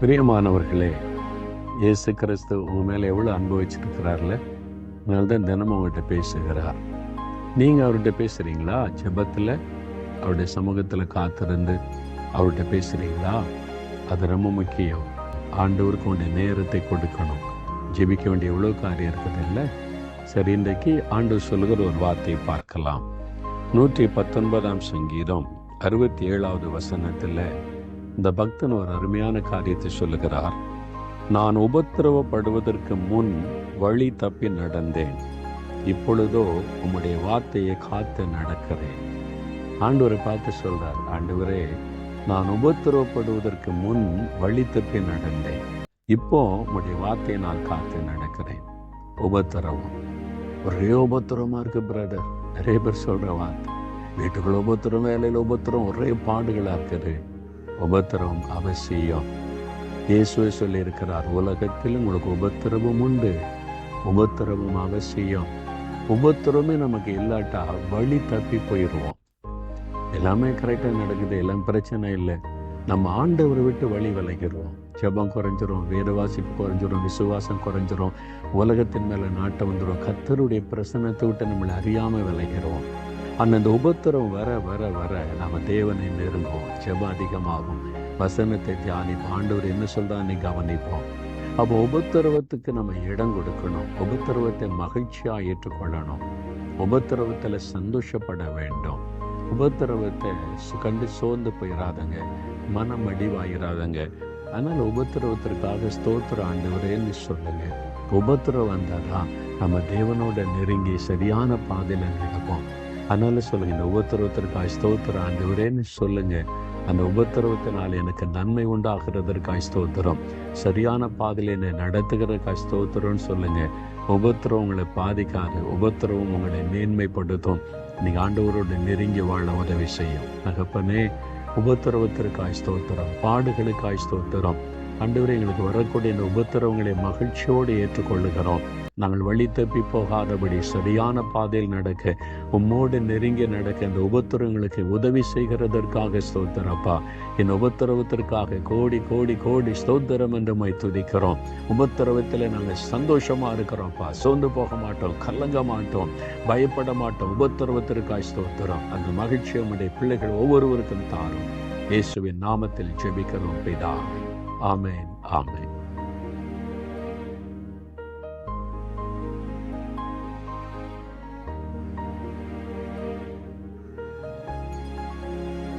பிரியமானவர்களே, இயேசு கிறிஸ்து உங்க மேலே எவ்வளோ அன்பு வச்சிருக்கிறார்ல, அதனால தான் தினமும் அவங்ககிட்ட பேசுகிறார். நீங்கள் அவர்கிட்ட பேசுகிறீங்களா? ஜெபத்தில் அவருடைய சமூகத்தில் காத்திருந்து அவர்கிட்ட பேசுகிறீங்களா? அது ரொம்ப முக்கியம். ஆண்டவருக்கு உடைய நேரத்தை கொடுக்கணும். ஜெபிக்க வேண்டிய எவ்வளோ காரியம் இருக்குது இல்லை? சரி, இன்றைக்கு ஆண்டவர் சொல்லுகிற ஒரு வார்த்தையை பார்க்கலாம். 119ஆம் சங்கீதம் 67வது வசனத்தில் இந்த பக்தன் ஒரு அருமையான காரியத்தை சொல்லுகிறார். நான் உபத்திரவப்படுவதற்கு முன் வழி தப்பி நடந்தேன், இப்பொழுதோ உம்முடைய வார்த்தையை காத்து நடக்கிறேன். ஆண்டவரை பார்த்து சொல்றார், ஆண்டவரே, நான் உபத்திரவப்படுவதற்கு முன் வழி தப்பி நடந்தேன், இப்போ உம்முடைய வார்த்தையை நான் காத்து நடக்கிறேன். உபத்திரவம் ஒரே உபத்திரமா இருக்கு பிரதர். நிறைய பேர் சொல்ற வார்த்தை, வீட்டுக்குள்ள உபத்திரம், வேலையில் உபத்திரம், ஒரே பாடுகளா இருக்குது. உபத்திரவம் அவசியம். இயேசுவை சொல்லி இருக்கிறார், உலகத்தில் உங்களுக்கு உபத்திரவம் உண்டு, உபத்திரவம் அவசியம். உபத்திரமே நமக்கு இல்லாட்டா வழி தப்பி போயிடுவோம். எல்லாமே கரெக்டாக நடக்குது, எல்லாம் பிரச்சனை இல்லை, நம்ம ஆண்டவரை விட்டு வழி விலகிடுவோம். ஜெபம் குறைஞ்சிரும், வேத வாசிப்பு குறைஞ்சிரும், விசுவாசம் குறைஞ்சிரும், உலகத்தின் மேலே நாட்டம் வந்துடும், கர்த்தருடைய பிரசன்னத்தை விட்டு நம்மளை அறியாமல் விலகிடுவோம். அந்த உபத்திரம் வர வர வர நம்ம தேவனை நெருங்குவோம், ஜெபம் அதிகமாகும், வசனத்தை தியானிப்போம், ஆண்டவர் என்ன சொல்றான்னு கவனிப்போம். அப்போ உபத்திரவத்துக்கு நம்ம இடம் கொடுக்கணும். உபத்திரவத்தை மகிழ்ச்சியா ஏற்றுக்கொள்ளணும். உபத்திரவத்துல சந்தோஷப்பட வேண்டும். உபத்திரவத்தை கண்டு சோர்ந்து போயிடாதங்க, மனம் அடிவாயிராதங்க. அதனால உபத்திரவத்திற்காக ஸ்தோத்திர ஆண்டவரேன்னு சொல்லுங்க. உபத்திரம் வந்தாதான் நம்ம தேவனோட நெருங்கி சரியான பாதையில நடப்போம். அதனால சொல்லுங்க, இந்த உபத்திரவத்திற்காக ஸ்தோத்திர ஆண்டவரேன்னு சொல்லுங்க. அந்த உபத்திரவத்தினால் எனக்கு நன்மை உண்டாகிறதற்காக ஸ்தோத்திரம், சரியான பாதையில் என்னை நடத்துகிறதுக்காக ஸ்தோத்திரம்னு சொல்லுங்க. உபத்திரம் உங்களை பாதிக்காது, உபத்திரவம் உங்களை மேன்மைப்படுத்தும். நீங்க ஆண்டவரோட நெருங்கி வாழ உதவி செய்யும். தகப்பனே, உபத்திரவத்திற்காக ஸ்தோத்திரம், பாடுகளுக்காக ஸ்தோத்திரம். ஆண்டவரே, எங்களுக்கு வரக்கூடிய இந்த உபத்திரவங்களை மகிழ்ச்சியோடு ஏற்றுக்கொள்ளுகிறோம். நாங்கள் வழி தப்பி போகாதபடி சரியான பாதையில் நடக்க, உம்மோடு நெருங்கி நடக்க இந்த உபத்திரவங்களுக்கு உதவி செய்கிறதற்காக ஸ்தோத்திரப்பா. இந்த உபத்திரவத்திற்காக கோடி கோடி கோடி ஸ்தோத்திரம் என்று மை துதிக்கிறோம். உபத்திரவத்தில் நாங்கள் சந்தோஷமா இருக்கிறோம்ப்பா, சோர்ந்து போக மாட்டோம், கலங்க மாட்டோம், பயப்பட மாட்டோம். உபத்திரவத்திற்காக ஸ்தோத்திரம். அந்த மகிழ்ச்சி உம்முடைய பிள்ளைகள் ஒவ்வொருவருக்கும் தாரும். இயேசுவின் நாமத்தில் ஜெபிக்கிறோம் பிதாவே. ஆமென், ஆமென்.